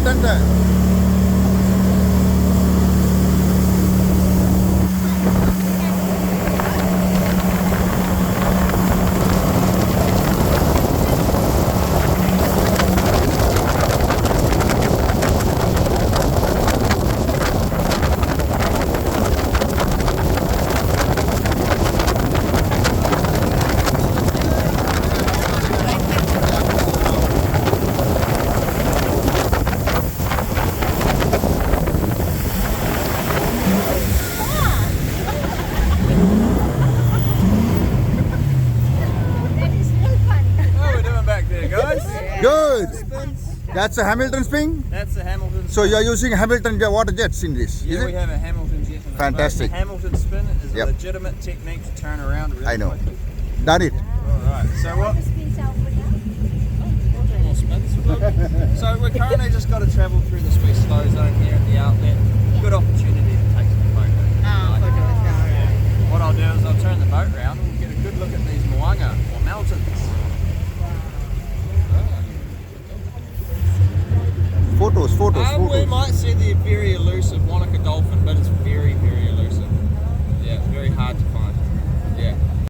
important. Good. That's a Hamilton spring. That's the Hamilton. So you are using Hamilton water jets in this, Yeah, is we it? have a Hamilton jet. In Fantastic. The Hamilton spin is Yep. a legitimate technique to turn around really I know. quickly. Done it. Alright, so what? More spins. So we're currently just got to travel through the sweet slow zone here at the outlet. Good opportunity to take some photos. What I'll do is I'll turn the boat around and we'll get a good look at these Wanaka or mountains. Photos. We might see the very elusive Wanaka dolphin, but it's very, very